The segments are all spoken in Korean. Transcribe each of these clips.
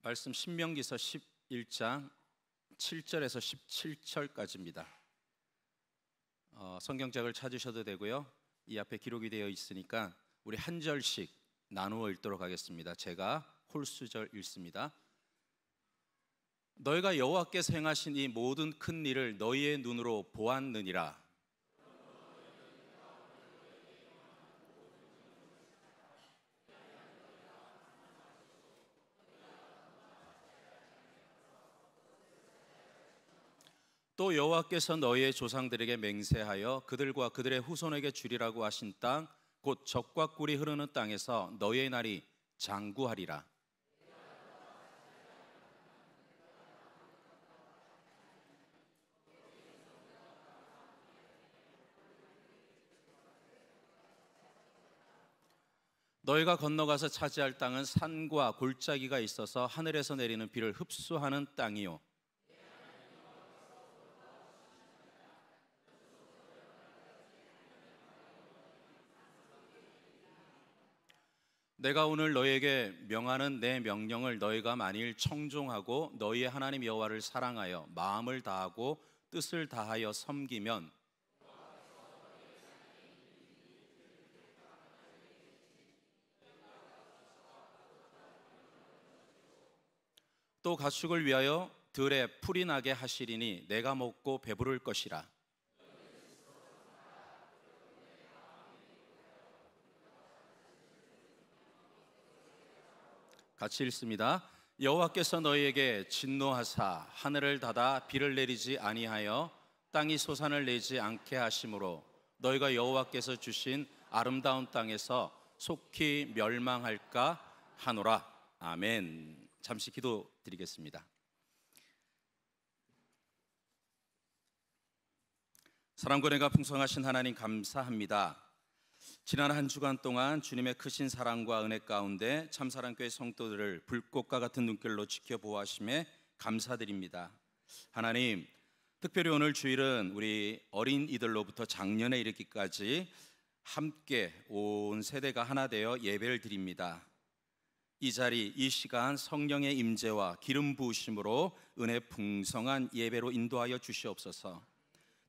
말씀 신명기서 11장 7절에서 17절까지입니다. 성경책을 찾으셔도 되고요. 이 앞에 기록이 되어 있으니까 우리 한 절씩 나누어 읽도록 하겠습니다. 제가 홀수절 읽습니다. 너희가 여호와께서 행하신 이 모든 큰 일을 너희의 눈으로 보았느니라. 또 여호와께서 너희의 조상들에게 맹세하여 그들과 그들의 후손에게 주리라고 하신 땅 곧 젖과 꿀이 흐르는 땅에서 너희의 날이 장구하리라. 너희가 건너가서 차지할 땅은 산과 골짜기가 있어서 하늘에서 내리는 비를 흡수하는 땅이요 내가 오늘 너희에게 명하는 내 명령을 너희가 만일 청종하고 너희의 하나님 여호와를 사랑하여 마음을 다하고 뜻을 다하여 섬기면 또 가축을 위하여 들에 풀이 나게 하시리니 내가 먹고 배부를 것이라. 같이 읽습니다. 여호와께서 너희에게 진노하사 하늘을 닫아 비를 내리지 아니하여 땅이 소산을 내지 않게 하심으로 너희가 여호와께서 주신 아름다운 땅에서 속히 멸망할까 하노라. 아멘. 잠시 기도드리겠습니다. 사랑과 은혜가 풍성하신 하나님 감사합니다. 지난 한 주간 동안 주님의 크신 사랑과 은혜 가운데 참사랑교회 성도들을 불꽃과 같은 눈길로 지켜보아심에 감사드립니다. 하나님, 특별히 오늘 주일은 우리 어린이들로부터 장년에 이르기까지 함께 온 세대가 하나 되어 예배를 드립니다. 이 자리, 이 시간 성령의 임재와 기름 부으심으로 은혜 풍성한 예배로 인도하여 주시옵소서.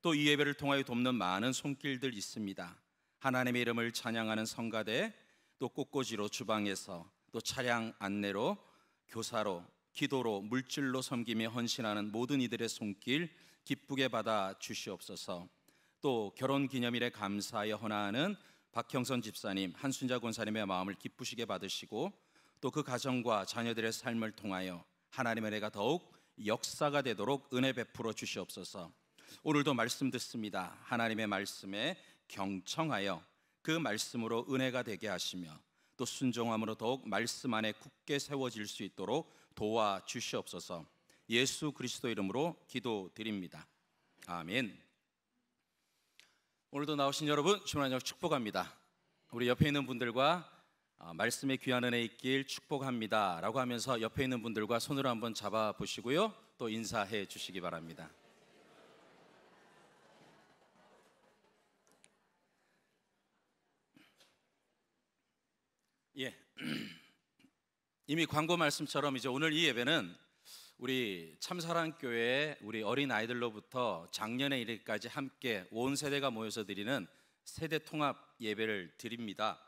또 이 예배를 통하여 돕는 많은 손길들 있습니다. 하나님의 이름을 찬양하는 성가대, 또 꽃꽂이로 주방에서, 또 차량 안내로, 교사로, 기도로, 물질로 섬기며 헌신하는 모든 이들의 손길 기쁘게 받아 주시옵소서. 또 결혼기념일에 감사하여 헌화하는 박형선 집사님, 한순자 권사님의 마음을 기쁘시게 받으시고 또 그 가정과 자녀들의 삶을 통하여 하나님의 은혜가 더욱 역사가 되도록 은혜 베풀어 주시옵소서. 오늘도 말씀 듣습니다. 하나님의 말씀에 경청하여 그 말씀으로 은혜가 되게 하시며 또 순종함으로 더욱 말씀 안에 굳게 세워질 수 있도록 도와주시옵소서. 예수 그리스도 이름으로 기도드립니다. 아멘. 오늘도 나오신 여러분 주님 안녕 축복합니다. 우리 옆에 있는 분들과 말씀의 귀한 은혜 있길 축복합니다 라고 하면서 옆에 있는 분들과 손으로 한번 잡아 보시고요, 또 인사해 주시기 바랍니다. 예, 이미 광고 말씀처럼 이제 오늘 이 예배는 우리 참사랑교회 우리 어린 아이들로부터 장년에 이르기까지 함께 온 세대가 모여서 드리는 세대 통합 예배를 드립니다.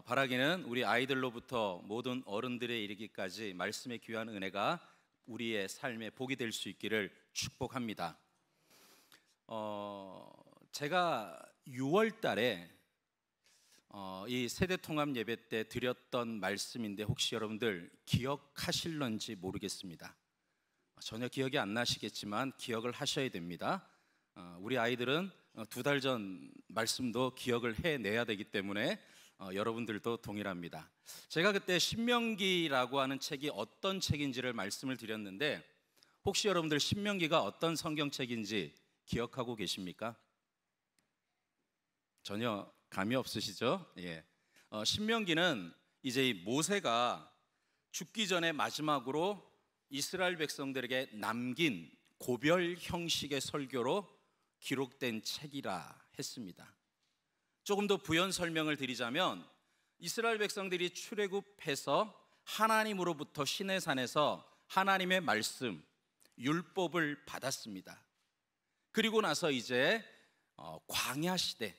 바라기는 우리 아이들로부터 모든 어른들에 이르기까지 말씀의 귀한 은혜가 우리의 삶에 복이 될 수 있기를 축복합니다. 제가 6월 달에 이 세대통합 예배 때 드렸던 말씀인데 혹시 여러분들 기억하실런지 모르겠습니다. 전혀 기억이 안 나시겠지만 기억을 하셔야 됩니다. 우리 아이들은 2달 전 말씀도 기억을 해내야 되기 때문에 여러분들도 동일합니다. 제가 그때 신명기라고 하는 책이 어떤 책인지를 말씀을 드렸는데 혹시 여러분들 신명기가 어떤 성경책인지 기억하고 계십니까? 전혀 감이 없으시죠? 예. 신명기는 이제 이 모세가 죽기 전에 마지막으로 이스라엘 백성들에게 남긴 고별 형식의 설교로 기록된 책이라 했습니다. 조금 더 부연 설명을 드리자면 이스라엘 백성들이 출애굽해서 하나님으로부터 시내산에서 하나님의 말씀, 율법을 받았습니다. 그리고 나서 이제 광야 시대,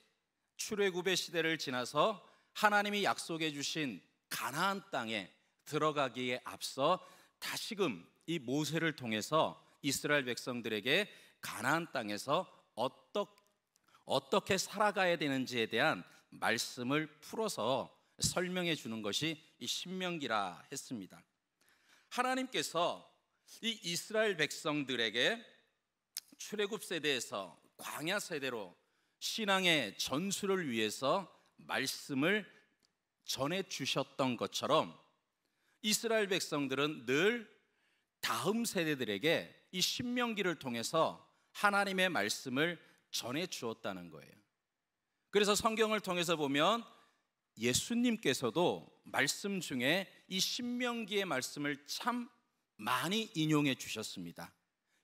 출애굽의 시대를 지나서 하나님이 약속해 주신 가나안 땅에 들어가기에 앞서 다시금 이 모세를 통해서 이스라엘 백성들에게 가나안 땅에서 어떻게 살아가야 되는지에 대한 말씀을 풀어서 설명해 주는 것이 이 신명기라 했습니다. 하나님께서 이 이스라엘 백성들에게 출애굽 세대에서 광야 세대로 신앙의 전수를 위해서 말씀을 전해 주셨던 것처럼 이스라엘 백성들은 늘 다음 세대들에게 이 신명기를 통해서 하나님의 말씀을 전해 주었다는 거예요. 그래서 성경을 통해서 보면 예수님께서도 말씀 중에 이 신명기의 말씀을 참 많이 인용해 주셨습니다.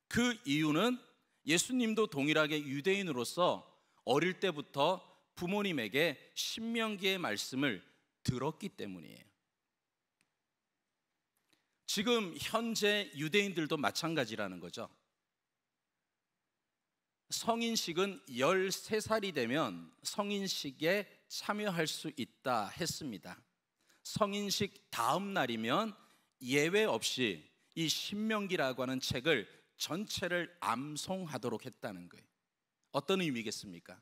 그 이유는 예수님도 동일하게 유대인으로서 어릴 때부터 부모님에게 신명기의 말씀을 들었기 때문이에요. 지금 현재 유대인들도 마찬가지라는 거죠. 성인식은 13살이 되면 성인식에 참여할 수 있다 했습니다. 성인식 다음 날이면 예외 없이 이 신명기라고 하는 책을 전체를 암송하도록 했다는 거예요. 어떤 의미겠습니까?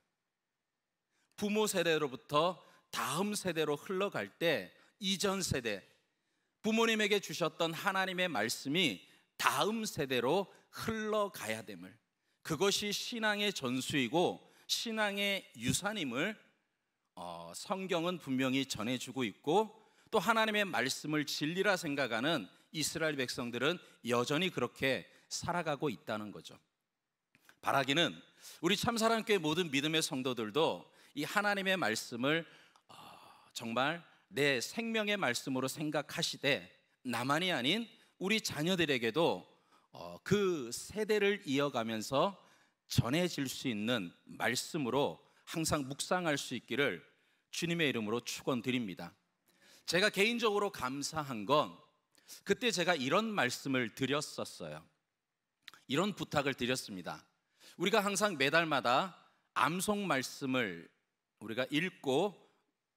부모 세대로부터 다음 세대로 흘러갈 때 이전 세대, 부모님에게 주셨던 하나님의 말씀이 다음 세대로 흘러가야 됨을, 그것이 신앙의 전수이고 신앙의 유산임을 성경은 분명히 전해주고 있고, 또 하나님의 말씀을 진리라 생각하는 이스라엘 백성들은 여전히 그렇게 살아가고 있다는 거죠. 바라기는 우리 참사랑교회 모든 믿음의 성도들도 이 하나님의 말씀을 정말 내 생명의 말씀으로 생각하시되, 나만이 아닌 우리 자녀들에게도 그 세대를 이어가면서 전해질 수 있는 말씀으로 항상 묵상할 수 있기를 주님의 이름으로 축원드립니다. 제가 개인적으로 감사한 건 그때 제가 이런 말씀을 드렸었어요. 이런 부탁을 드렸습니다. 우리가 항상 매달마다 암송 말씀을 우리가 읽고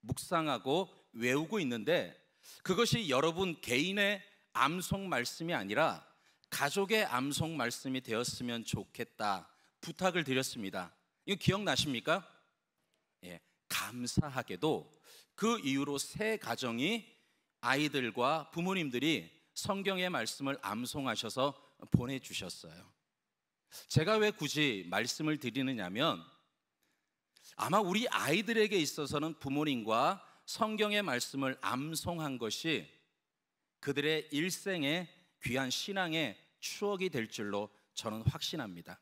묵상하고 외우고 있는데, 그것이 여러분 개인의 암송 말씀이 아니라 가족의 암송 말씀이 되었으면 좋겠다 부탁을 드렸습니다. 이거 기억나십니까? 예, 감사하게도 그 이후로 새 가정이 아이들과 부모님들이 성경의 말씀을 암송하셔서 보내주셨어요. 제가 왜 굳이 말씀을 드리느냐면, 아마 우리 아이들에게 있어서는 부모님과 성경의 말씀을 암송한 것이 그들의 일생의 귀한 신앙의 추억이 될 줄로 저는 확신합니다.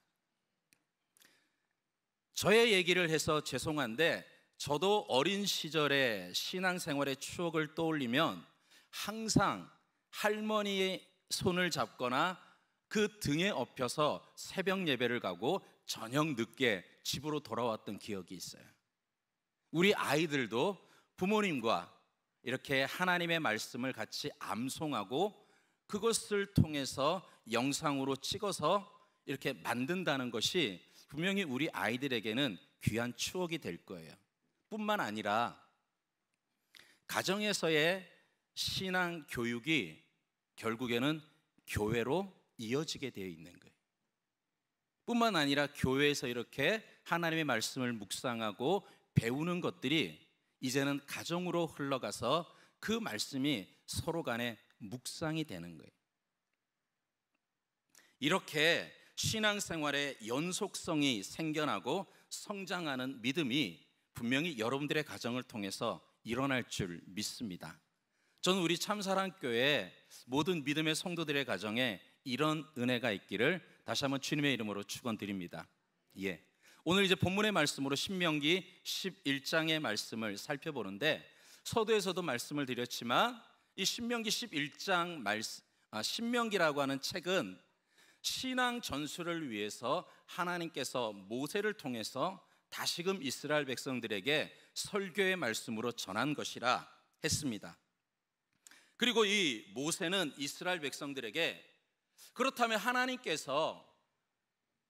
저의 얘기를 해서 죄송한데, 저도 어린 시절의 신앙생활의 추억을 떠올리면 항상 할머니의 손을 잡거나 그 등에 업혀서 새벽 예배를 가고 저녁 늦게 집으로 돌아왔던 기억이 있어요. 우리 아이들도 부모님과 이렇게 하나님의 말씀을 같이 암송하고 그것을 통해서 영상으로 찍어서 이렇게 만든다는 것이 분명히 우리 아이들에게는 귀한 추억이 될 거예요. 뿐만 아니라 가정에서의 신앙 교육이 결국에는 교회로 이어지게 되어 있는 거예요. 뿐만 아니라 교회에서 이렇게 하나님의 말씀을 묵상하고 배우는 것들이 이제는 가정으로 흘러가서 그 말씀이 서로 간에 묵상이 되는 거예요. 이렇게 신앙생활의 연속성이 생겨나고 성장하는 믿음이 분명히 여러분들의 가정을 통해서 일어날 줄 믿습니다. 저는 우리 참사랑교회 모든 믿음의 성도들의 가정에 이런 은혜가 있기를 다시 한번 주님의 이름으로 축원드립니다. 오늘 이제 본문의 말씀으로 신명기 11장의 말씀을 살펴보는데, 서두에서도 말씀을 드렸지만 이 신명기 11장 신명기라고 하는 책은 신앙 전수를 위해서 하나님께서 모세를 통해서 다시금 이스라엘 백성들에게 설교의 말씀으로 전한 것이라 했습니다. 그리고 이 모세는 이스라엘 백성들에게 그렇다면 하나님께서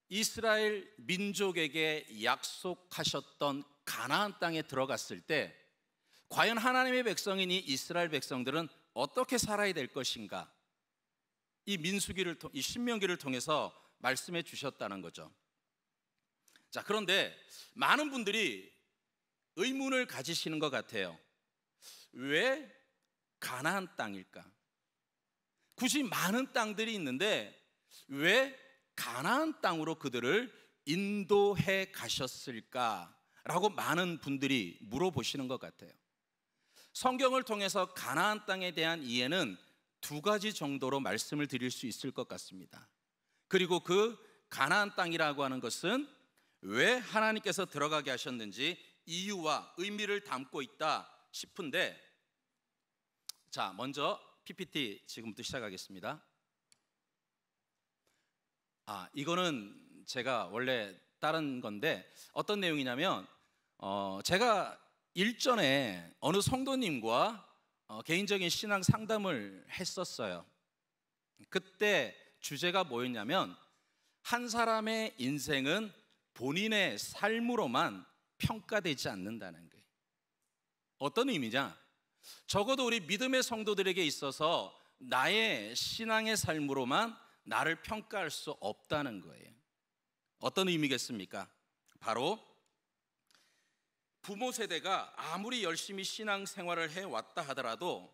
이스라엘 민족에게 약속하셨던 가나안 땅에 들어갔을 때 과연 하나님의 백성인 이 이스라엘 백성들은 어떻게 살아야 될 것인가? 이 이 신명기를 통해서 말씀해 주셨다는 거죠. 자, 그런데 많은 분들이 의문을 가지시는 것 같아요. 왜 가나안 땅일까? 굳이 많은 땅들이 있는데 왜 가나안 땅으로 그들을 인도해 가셨을까라고 많은 분들이 물어보시는 것 같아요. 성경을 통해서 가나안 땅에 대한 이해는 두 가지 정도로 말씀을 드릴 수 있을 것 같습니다. 그리고 그 가나안 땅이라고 하는 것은 왜 하나님께서 들어가게 하셨는지 이유와 의미를 담고 있다 싶은데, 자, 먼저 PPT 지금부터 시작하겠습니다. 이거는 제가 원래 다른 건데 어떤 내용이냐면 제가 일전에 어느 성도님과 개인적인 신앙 상담을 했었어요. 그때 주제가 뭐였냐면 한 사람의 인생은 본인의 삶으로만 평가되지 않는다는 거예요. 어떤 의미냐? 적어도 우리 믿음의 성도들에게 있어서 나의 신앙의 삶으로만 나를 평가할 수 없다는 거예요. 어떤 의미겠습니까? 바로 부모 세대가 아무리 열심히 신앙 생활을 해왔다 하더라도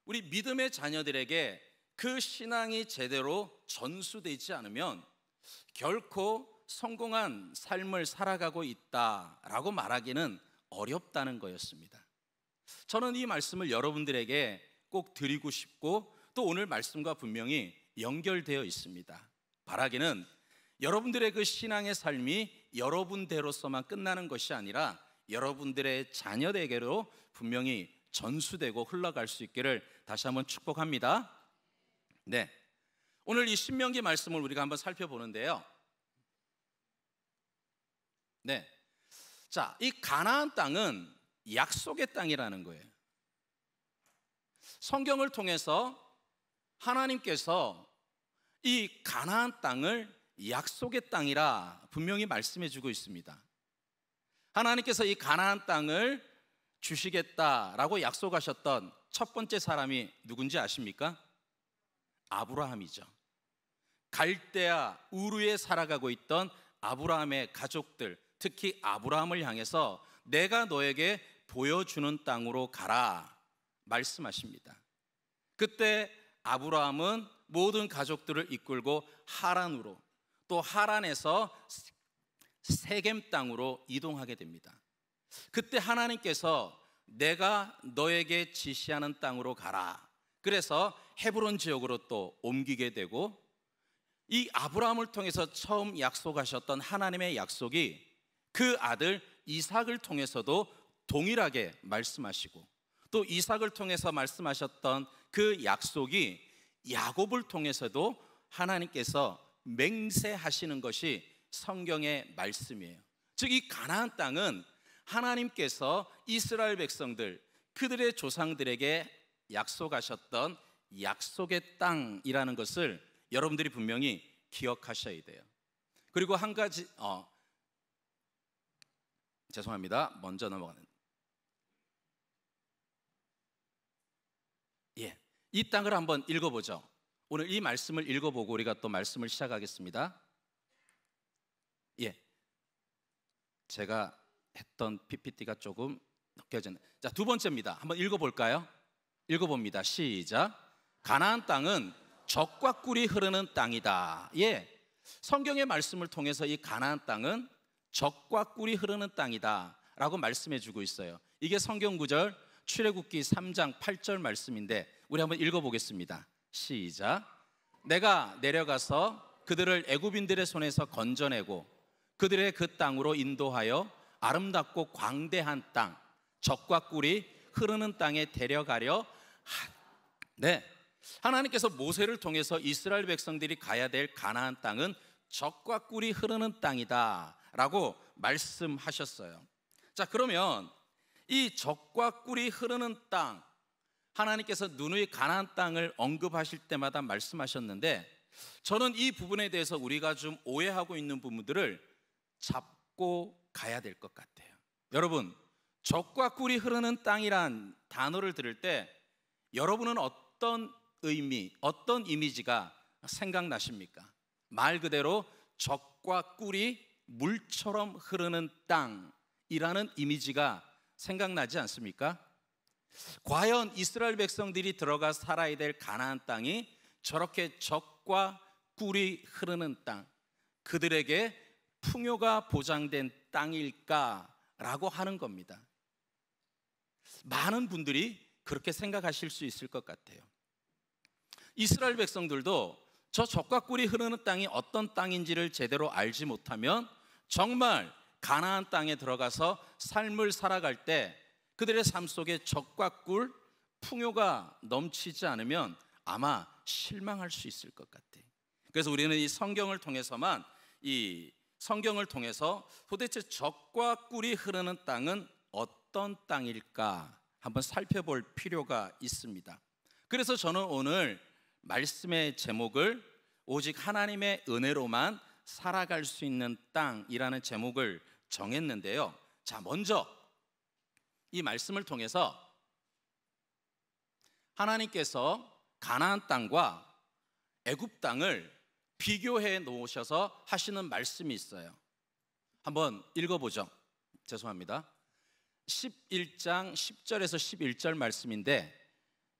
우리 믿음의 자녀들에게 그 신앙이 제대로 전수되지 않으면 결코 성공한 삶을 살아가고 있다라고 말하기는 어렵다는 거였습니다. 저는 이 말씀을 여러분들에게 꼭 드리고 싶고 또 오늘 말씀과 분명히 연결되어 있습니다. 바라기는 여러분들의 그 신앙의 삶이 여러분대로서만 끝나는 것이 아니라 여러분들의 자녀에게로 분명히 전수되고 흘러갈 수 있기를 다시 한번 축복합니다. 네, 오늘 이 신명기 말씀을 우리가 한번 살펴보는데요. 네, 자, 이 가나안 땅은 약속의 땅이라는 거예요. 성경을 통해서 하나님께서 이 가나안 땅을 약속의 땅이라 분명히 말씀해 주고 있습니다. 하나님께서 이 가나안 땅을 주시겠다라고 약속하셨던 첫 번째 사람이 누군지 아십니까? 아브라함이죠. 갈대아 우르에 살아가고 있던 아브라함의 가족들, 특히 아브라함을 향해서 내가 너에게 보여주는 땅으로 가라 말씀하십니다. 그때 아브라함은 모든 가족들을 이끌고 하란으로, 또 하란에서 세겜 땅으로 이동하게 됩니다. 그때 하나님께서 내가 너에게 지시하는 땅으로 가라, 그래서 헤브론 지역으로 또 옮기게 되고, 이 아브라함을 통해서 처음 약속하셨던 하나님의 약속이 그 아들 이삭을 통해서도 동일하게 말씀하시고, 또 이삭을 통해서 말씀하셨던 그 약속이 야곱을 통해서도 하나님께서 맹세하시는 것이 성경의 말씀이에요. 즉 이 가나안 땅은 하나님께서 이스라엘 백성들, 그들의 조상들에게 약속하셨던 약속의 땅이라는 것을 여러분들이 분명히 기억하셔야 돼요. 그리고 한 가지 죄송합니다. 먼저 넘어가는 이 땅을 한번 읽어보죠. 오늘 이 말씀을 읽어보고 우리가 또 말씀을 시작하겠습니다. 제가 했던 PPT가 조금 느껴지네. 자, 두 번째입니다. 한번 읽어볼까요? 읽어봅니다. 시작. 가나안 땅은 젖과 꿀이 흐르는 땅이다. 성경의 말씀을 통해서 이 가나안 땅은 젖과 꿀이 흐르는 땅이다 라고 말씀해 주고 있어요. 이게 성경 구절 출애굽기 3장 8절 말씀인데 우리 한번 읽어보겠습니다. 시작. 내가 내려가서 그들을 애굽인들의 손에서 건져내고 그들의 그 땅으로 인도하여 아름답고 광대한 땅, 젖과 꿀이 흐르는 땅에 데려가려 하나님께서 모세를 통해서 이스라엘 백성들이 가야 될 가나안 땅은 젖과 꿀이 흐르는 땅이다 라고 말씀하셨어요. 자, 그러면 이 젖과 꿀이 흐르는 땅, 하나님께서 누누이 가나안 땅을 언급하실 때마다 말씀하셨는데, 저는 이 부분에 대해서 우리가 좀 오해하고 있는 부분들을 잡고 가야 될 것 같아요. 여러분, 젖과 꿀이 흐르는 땅이란 단어를 들을 때 여러분은 어떤 의미, 어떤 이미지가 생각나십니까? 말 그대로 젖과 꿀이 물처럼 흐르는 땅이라는 이미지가 생각나지 않습니까? 과연 이스라엘 백성들이 들어가 살아야 될 가나안 땅이 저렇게 젖과 꿀이 흐르는 땅, 그들에게 풍요가 보장된 땅일까라고 하는 겁니다. 많은 분들이 그렇게 생각하실 수 있을 것 같아요. 이스라엘 백성들도 저 젖과 꿀이 흐르는 땅이 어떤 땅인지를 제대로 알지 못하면 정말 가나안 땅에 들어가서 삶을 살아갈 때 그들의 삶 속에 젖과 꿀, 풍요가 넘치지 않으면 아마 실망할 수 있을 것 같아요. 그래서 우리는 이 성경을 통해서만, 이 성경을 통해서 도대체 젖과 꿀이 흐르는 땅은 어떤 땅일까 한번 살펴볼 필요가 있습니다. 그래서 저는 오늘 말씀의 제목을 오직 하나님의 은혜로만 살아갈 수 있는 땅이라는 제목을 정했는데요. 자, 먼저 이 말씀을 통해서 하나님께서 가나안 땅과 애굽 땅을 비교해 놓으셔서 하시는 말씀이 있어요. 한번 읽어보죠. 죄송합니다. 11장 10절에서 11절 말씀인데,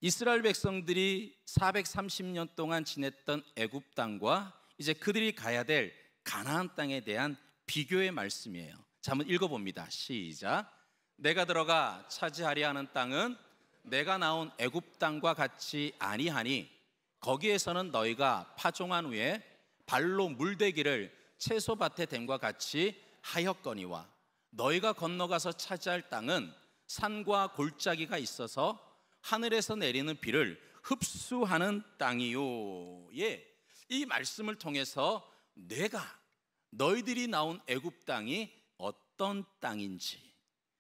이스라엘 백성들이 430년 동안 지냈던 애굽 땅과 이제 그들이 가야 될 가나안 땅에 대한 비교의 말씀이에요. 자, 한번 읽어봅니다. 시작. 내가 들어가 차지하려 하는 땅은 내가 나온 애굽 땅과 같이 아니하니 거기에서는 너희가 파종한 후에 발로 물대기를 채소밭에 댐과 같이 하였거니와 너희가 건너가서 차지할 땅은 산과 골짜기가 있어서 하늘에서 내리는 비를 흡수하는 땅이요. 예, 이 말씀을 통해서 너희들이 나온 애굽 땅이 어떤 땅인지,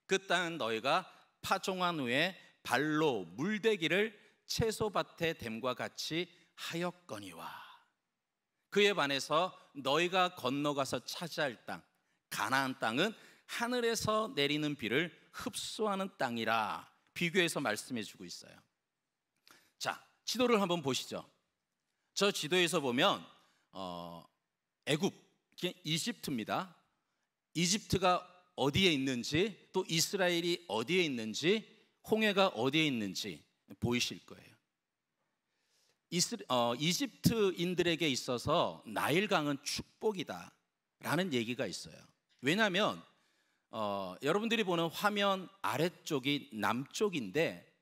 그 땅은 너희가 파종한 후에 발로 물대기를 채소밭에 댐과 같이 하였거니와 그에 반해서 너희가 건너가서 차지할 땅 가나안 땅은 하늘에서 내리는 비를 흡수하는 땅이라 비교해서 말씀해 주고 있어요. 자, 지도를 한번 보시죠. 저 지도에서 보면 애굽, 이집트입니다. 이집트가 어디에 있는지, 또 이스라엘이 어디에 있는지, 홍해가 어디에 있는지 보이실 거예요. 이집트인들에게 있어서 나일강은 축복이다 라는 얘기가 있어요. 왜냐하면 여러분들이 보는 화면 아래쪽이 남쪽인데,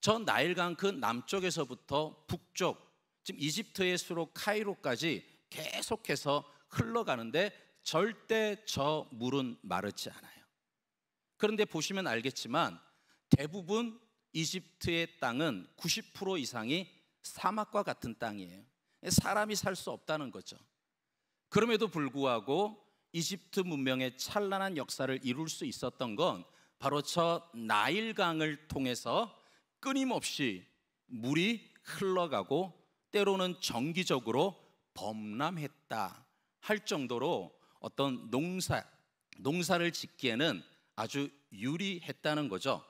저 나일강 그 남쪽에서부터 북쪽, 지금 이집트의 수로 카이로까지 계속해서 흘러가는데 절대 저 물은 마르지 않아요. 그런데 보시면 알겠지만 대부분 이집트의 땅은 90% 이상이 사막과 같은 땅이에요. 사람이 살 수 없다는 거죠. 그럼에도 불구하고 이집트 문명의 찬란한 역사를 이룰 수 있었던 건 바로 저 나일강을 통해서 끊임없이 물이 흘러가고 때로는 정기적으로 범람했다 할 정도로 어떤 농사를 짓기에는 아주 유리했다는 거죠.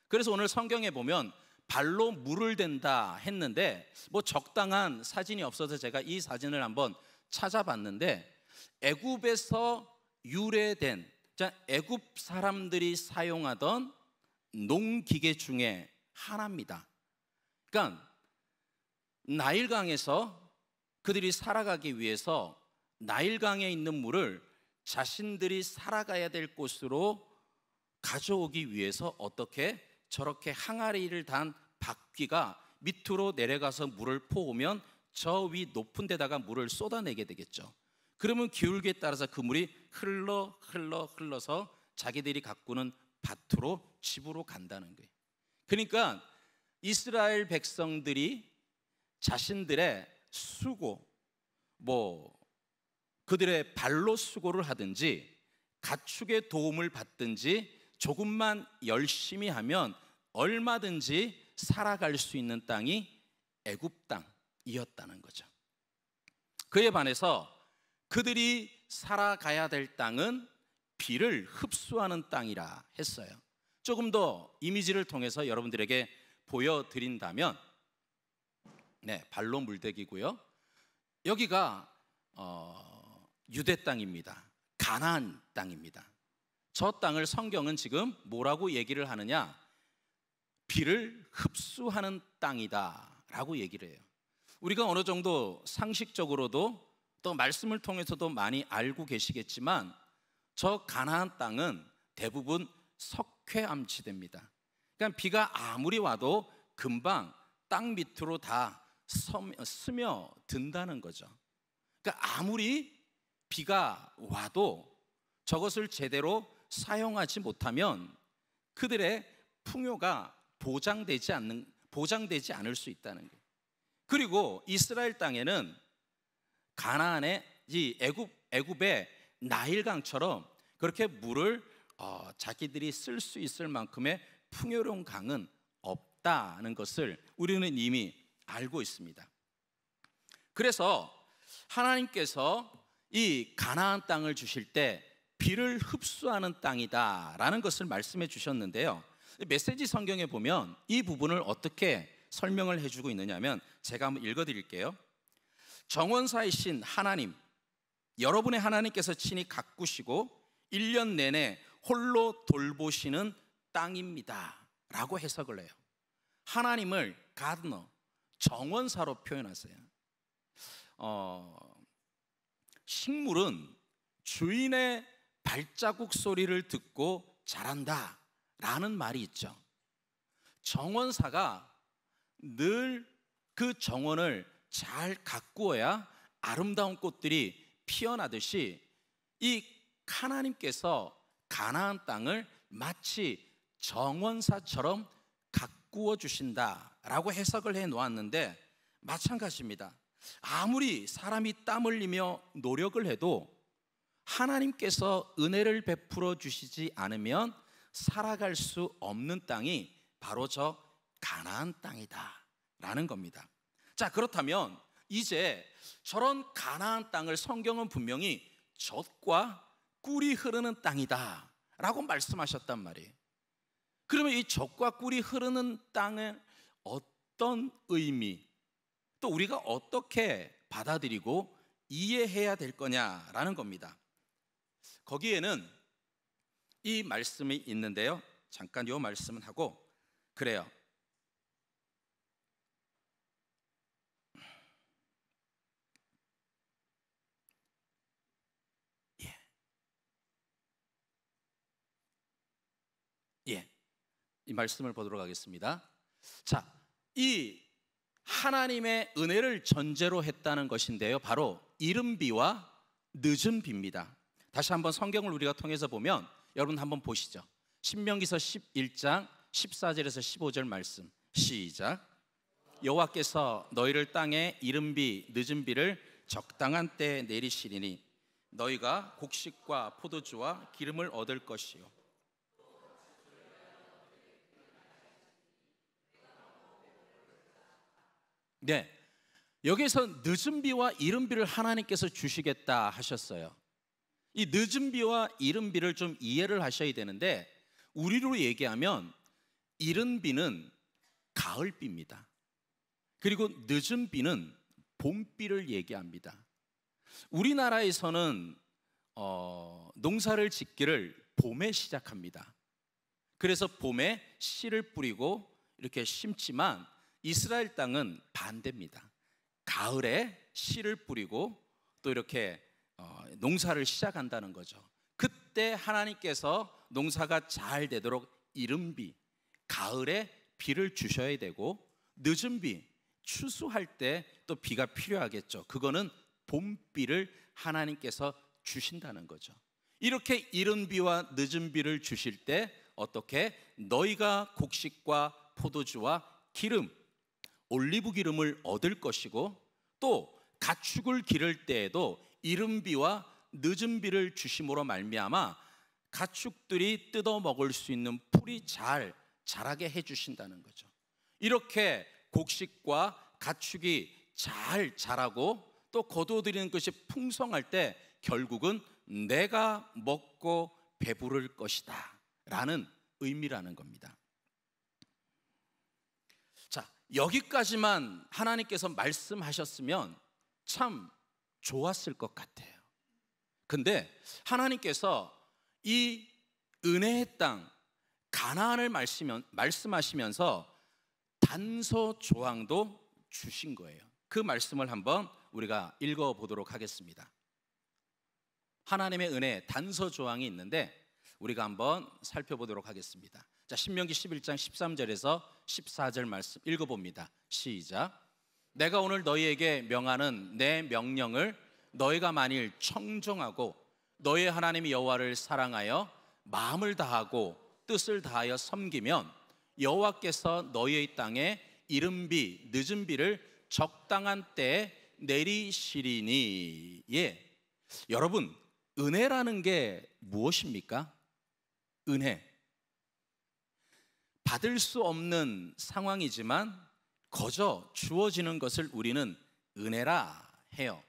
그래서 오늘 성경에 보면 발로 물을 댄다 했는데 적당한 사진이 없어서 제가 이 사진을 한번 찾아봤는데, 애굽에서 유래된, 애굽 사람들이 사용하던 농기계 중에 하나입니다. 그러니까 나일강에서 그들이 살아가기 위해서 나일강에 있는 물을 자신들이 살아가야 될 곳으로 가져오기 위해서 어떻게 저렇게 항아리를 단 바퀴가 밑으로 내려가서 물을 퍼오면 저 위 높은 데다가 물을 쏟아내게 되겠죠. 그러면 기울기에 따라서 그 물이 흘러서 자기들이 가꾸는 밭으로, 집으로 간다는 거예요. 그러니까 이스라엘 백성들이 자신들의 수고, 그들의 발로 수고를 하든지 가축의 도움을 받든지 조금만 열심히 하면 얼마든지 살아갈 수 있는 땅이 애굽 땅이었다는 거죠. 그에 반해서 그들이 살아가야 될 땅은 비를 흡수하는 땅이라 했어요. 조금 더 이미지를 통해서 여러분들에게 보여드린다면, 발로 물대기고요. 여기가 유대 땅입니다. 가나안 땅입니다. 저 땅을 성경은 지금 뭐라고 얘기를 하느냐? 비를 흡수하는 땅이다 라고 얘기를 해요. 우리가 어느 정도 상식적으로도 또 말씀을 통해서도 많이 알고 계시겠지만, 저 가나안 땅은 대부분 석회암지대입니다. 그러니까 비가 아무리 와도 금방 땅 밑으로 다 스며든다는 거죠. 그러니까 아무리 비가 와도 저것을 제대로 사용하지 못하면 그들의 풍요가 보장되지 않을 수 있다는 거예요. 그리고 이스라엘 땅에는 가나안의 이 애굽의 나일강처럼 그렇게 물을 자기들이 쓸 수 있을 만큼의 풍요로운 강은 없다는 것을 우리는 이미 알고 있습니다. 그래서 하나님께서 이 가나안 땅을 주실 때 비를 흡수하는 땅이다라는 것을 말씀해 주셨는데요. 메시지 성경에 보면 이 부분을 어떻게 설명을 해주고 있느냐면, 제가 한번 읽어드릴게요. 정원사이신 하나님, 여러분의 하나님께서 친히 가꾸시고 1년 내내 홀로 돌보시는 땅입니다 라고 해석을 해요. 하나님을 가드너, 정원사로 표현하세요. 식물은 주인의 발자국 소리를 듣고 자란다 라는 말이 있죠. 정원사가 늘 그 정원을 잘 가꾸어야 아름다운 꽃들이 피어나듯이 이 하나님께서 가나안 땅을 마치 정원사처럼 가꾸어 주신다라고 해석을 해 놓았는데, 마찬가지입니다. 아무리 사람이 땀 흘리며 노력을 해도 하나님께서 은혜를 베풀어 주시지 않으면 살아갈 수 없는 땅이 바로 저 가나안 땅이다 라는 겁니다. 자, 그렇다면 이제 저런 가나안 땅을 성경은 분명히 젖과 꿀이 흐르는 땅이다 라고 말씀하셨단 말이에요. 그러면 이 젖과 꿀이 흐르는 땅의 어떤 의미, 또 우리가 어떻게 받아들이고 이해해야 될 거냐라는 겁니다. 거기에는 이 말씀이 있는데요, 잠깐 이 말씀은 하고 그래요. 이 말씀을 보도록 하겠습니다. 자, 이 하나님의 은혜를 전제로 했다는 것인데요, 바로 이른 비와 늦은 비입니다. 다시 한번 성경을 우리가 통해서 보면, 여러분 한번 보시죠. 신명기서 11장 14절에서 15절 말씀, 시작. 여호와께서 너희를 땅에 이른 비 늦은 비를 적당한 때에 내리시리니 너희가 곡식과 포도주와 기름을 얻을 것이요. 여기서 늦은 비와 이른 비를 하나님께서 주시겠다 하셨어요. 이 늦은 비와 이른 비를 좀 이해를 하셔야 되는데, 우리로 얘기하면 이른 비는 가을비입니다. 그리고 늦은 비는 봄비를 얘기합니다. 우리나라에서는 농사를 짓기를 봄에 시작합니다. 그래서 봄에 씨를 뿌리고 이렇게 심지만, 이스라엘 땅은 반대입니다. 가을에 씨를 뿌리고 또 이렇게 농사를 시작한다는 거죠. 그때 하나님께서 농사가 잘 되도록 이른 비, 가을에 비를 주셔야 되고, 늦은 비, 추수할 때 또 비가 필요하겠죠. 그거는 봄비를 하나님께서 주신다는 거죠. 이렇게 이른 비와 늦은 비를 주실 때 어떻게? 너희가 곡식과 포도주와 기름, 올리브 기름을 얻을 것이고, 또 가축을 기를 때에도 이른 비와 늦은 비를 주심으로 말미암아 가축들이 뜯어 먹을 수 있는 풀이 잘 자라게 해 주신다는 거죠. 이렇게 곡식과 가축이 잘 자라고 또 거두어들이는 것이 풍성할 때 결국은 내가 먹고 배부를 것이다 라는 의미라는 겁니다. 자, 여기까지만 하나님께서 말씀하셨으면 참 좋았을 것 같아요. 근데 하나님께서 이 은혜의 땅 가나안을 말씀하시면서 단서조항도 주신 거예요. 그 말씀을 한번 우리가 읽어보도록 하겠습니다. 하나님의 은혜 단서조항이 있는데 우리가 한번 살펴보도록 하겠습니다. 자, 신명기 11장 13절에서 14절 말씀 읽어봅니다. 시작. 내가 오늘 너희에게 명하는 내 명령을 너희가 만일 청종하고 너희 하나님 여호와를 사랑하여 마음을 다하고 뜻을 다하여 섬기면 여호와께서 너희의 땅에 이른 비 늦은 비를 적당한 때에 내리시리니. 예, 여러분, 은혜라는 게 무엇입니까? 은혜, 받을 수 없는 상황이지만 거저 주어지는 것을 우리는 은혜라 해요.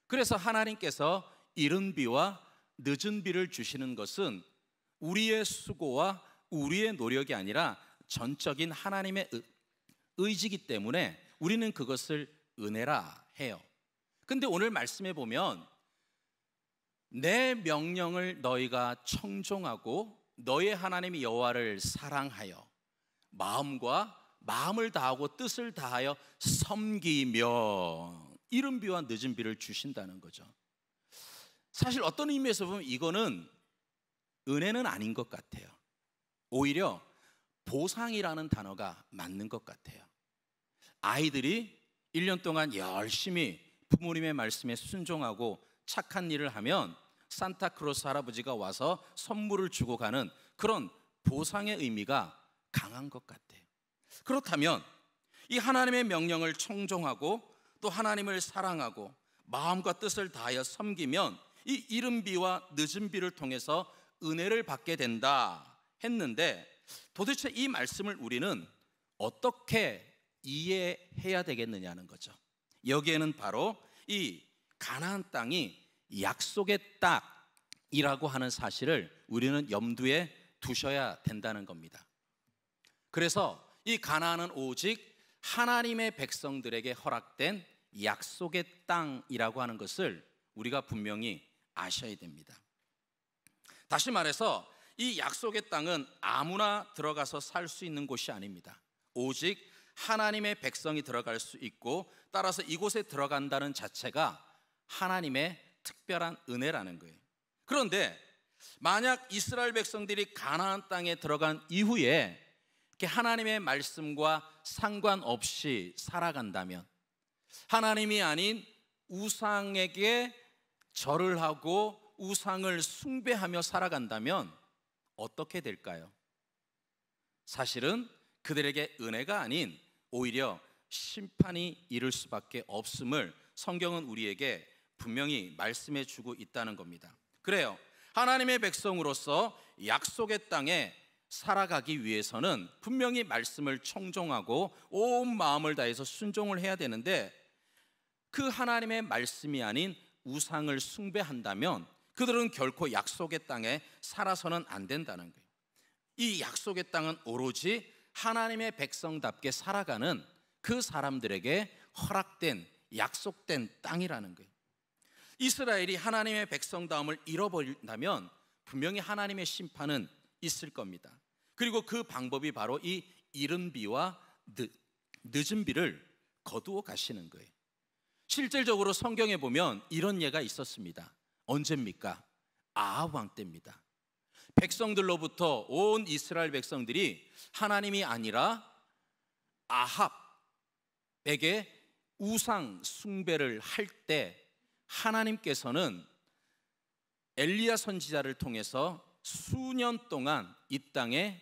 그래서 하나님께서 이른 비와 늦은 비를 주시는 것은 우리의 수고와 우리의 노력이 아니라 전적인 하나님의 의지이기 때문에 우리는 그것을 은혜라 해요. 근데 오늘 말씀해 보면 내 명령을 너희가 청종하고 너의 하나님 여호와를 사랑하여 마음을 다하고 뜻을 다하여 섬기며 이른 비와 늦은 비를 주신다는 거죠. 사실 어떤 의미에서 보면 이거는 은혜는 아닌 것 같아요. 오히려 보상이라는 단어가 맞는 것 같아요. 아이들이 1년 동안 열심히 부모님의 말씀에 순종하고 착한 일을 하면 산타크로스 할아버지가 와서 선물을 주고 가는 그런 보상의 의미가 강한 것 같아요. 그렇다면 이 하나님의 명령을 청종하고 또 하나님을 사랑하고 마음과 뜻을 다하여 섬기면 이 이른 비와 늦은 비를 통해서 은혜를 받게 된다 했는데, 도대체 이 말씀을 우리는 어떻게 이해해야 되겠느냐는 거죠. 여기에는 바로 이 가나안 땅이 약속의 땅이라고 하는 사실을 우리는 염두에 두셔야 된다는 겁니다. 그래서 이 가나안은 오직 하나님의 백성들에게 허락된 약속의 땅이라고 하는 것을 우리가 분명히 아셔야 됩니다. 다시 말해서 이 약속의 땅은 아무나 들어가서 살 수 있는 곳이 아닙니다. 오직 하나님의 백성이 들어갈 수 있고, 따라서 이곳에 들어간다는 자체가 하나님의 특별한 은혜라는 거예요. 그런데 만약 이스라엘 백성들이 가나안 땅에 들어간 이후에 하나님의 말씀과 상관없이 살아간다면, 하나님이 아닌 우상에게 절을 하고 우상을 숭배하며 살아간다면 어떻게 될까요? 사실은 그들에게 은혜가 아닌 오히려 심판이 이를 수밖에 없음을 성경은 우리에게 분명히 말씀해 주고 있다는 겁니다. 그래요, 하나님의 백성으로서 약속의 땅에 살아가기 위해서는 분명히 말씀을 청종하고 온 마음을 다해서 순종을 해야 되는데, 그 하나님의 말씀이 아닌 우상을 숭배한다면 그들은 결코 약속의 땅에 살아서는 안 된다는 거예요. 이 약속의 땅은 오로지 하나님의 백성답게 살아가는 그 사람들에게 허락된 약속된 땅이라는 거예요. 이스라엘이 하나님의 백성다움을 잃어버린다면 분명히 하나님의 심판은 있을 겁니다. 그리고 그 방법이 바로 이 이른 비와 늦은 비를 거두어 가시는 거예요. 실질적으로 성경에 보면 이런 예가 있었습니다. 언제입니까? 아합 왕 때입니다. 백성들로부터 온 이스라엘 백성들이 하나님이 아니라 아합에게 우상 숭배를 할 때 하나님께서는 엘리야 선지자를 통해서 수년 동안 이 땅에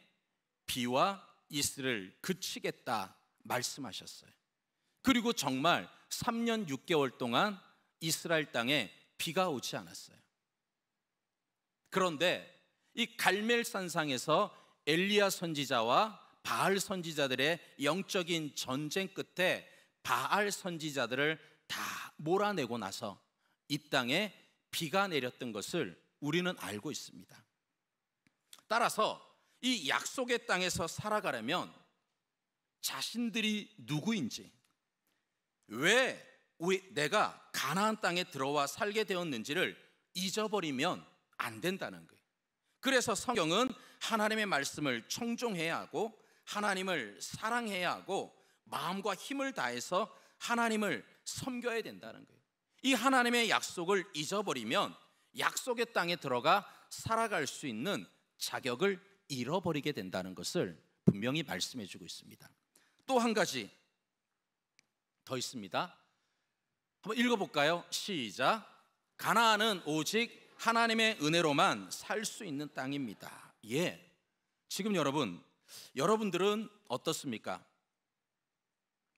비와 이슬을 그치겠다 말씀하셨어요. 그리고 정말 3년 6개월 동안 이스라엘 땅에 비가 오지 않았어요. 그런데 이 갈멜산상에서 엘리야 선지자와 바알 선지자들의 영적인 전쟁 끝에 바알 선지자들을 다 몰아내고 나서 이 땅에 비가 내렸던 것을 우리는 알고 있습니다. 따라서 이 약속의 땅에서 살아가려면 자신들이 누구인지, 왜 내가 가나안 땅에 들어와 살게 되었는지를 잊어버리면 안 된다는 거예요. 그래서 성경은 하나님의 말씀을 청종해야 하고 하나님을 사랑해야 하고 마음과 힘을 다해서 하나님을 섬겨야 된다는 거예요. 이 하나님의 약속을 잊어버리면 약속의 땅에 들어가 살아갈 수 있는 자격을 잃어버리게 된다는 것을 분명히 말씀해 주고 있습니다. 또 한 가지 더 있습니다. 한번 읽어볼까요? 시작. 가나안은 오직 하나님의 은혜로만 살 수 있는 땅입니다. 예. 지금 여러분들은 어떻습니까?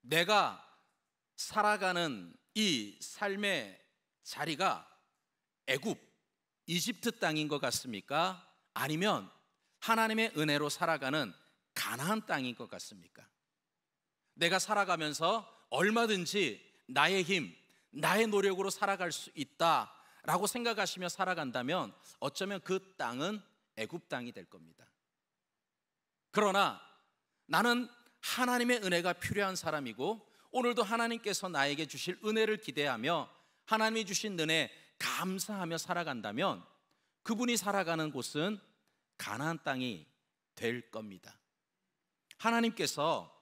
내가 살아가는 이 삶의 자리가 애굽, 이집트 땅인 것 같습니까? 아니면 하나님의 은혜로 살아가는 가나안 땅인 것 같습니까? 내가 살아가면서 얼마든지 나의 힘, 나의 노력으로 살아갈 수 있다라고 생각하시며 살아간다면 어쩌면 그 땅은 애굽 땅이 될 겁니다. 그러나 나는 하나님의 은혜가 필요한 사람이고 오늘도 하나님께서 나에게 주실 은혜를 기대하며 하나님이 주신 은혜 감사하며 살아간다면 그분이 살아가는 곳은 가나안 땅이 될 겁니다. 하나님께서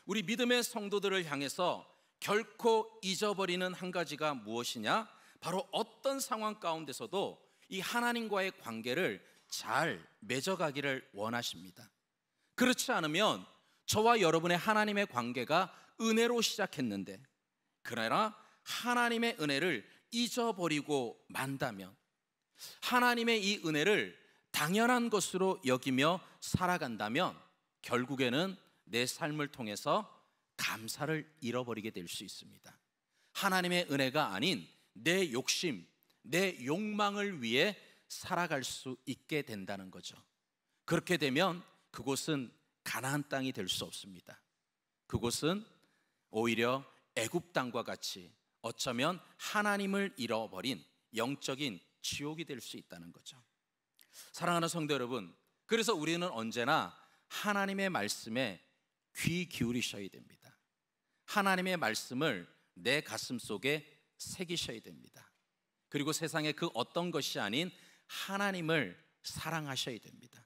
우리 믿음의 성도들을 향해서 결코 잊어버리는 한 가지가 무엇이냐? 바로 어떤 상황 가운데서도 이 하나님과의 관계를 잘 맺어가기를 원하십니다. 그렇지 않으면 저와 여러분의 하나님의 관계가 은혜로 시작했는데 그러나 하나님의 은혜를 잊어버리고 만다면, 하나님의 이 은혜를 당연한 것으로 여기며 살아간다면 결국에는 내 삶을 통해서 감사를 잃어버리게 될 수 있습니다. 하나님의 은혜가 아닌 내 욕심, 내 욕망을 위해 살아갈 수 있게 된다는 거죠. 그렇게 되면 그곳은 가나안 땅이 될 수 없습니다. 그곳은 오히려 애굽 땅과 같이 어쩌면 하나님을 잃어버린 영적인 지옥이 될 수 있다는 거죠. 사랑하는 성도 여러분, 그래서 우리는 언제나 하나님의 말씀에 귀 기울이셔야 됩니다. 하나님의 말씀을 내 가슴 속에 새기셔야 됩니다. 그리고 세상의 그 어떤 것이 아닌 하나님을 사랑하셔야 됩니다.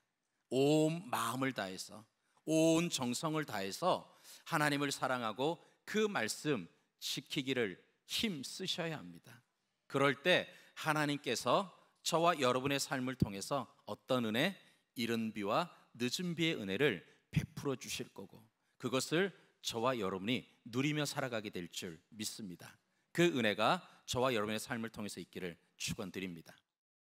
온 마음을 다해서, 온 정성을 다해서 하나님을 사랑하고 그 말씀 지키기를 힘쓰셔야 합니다. 그럴 때 하나님께서 저와 여러분의 삶을 통해서 어떤 은혜? 이른 비와 늦은 비의 은혜를 베풀어 주실 거고 그것을 저와 여러분이 누리며 살아가게 될 줄 믿습니다. 그 은혜가 저와 여러분의 삶을 통해서 있기를 축원드립니다.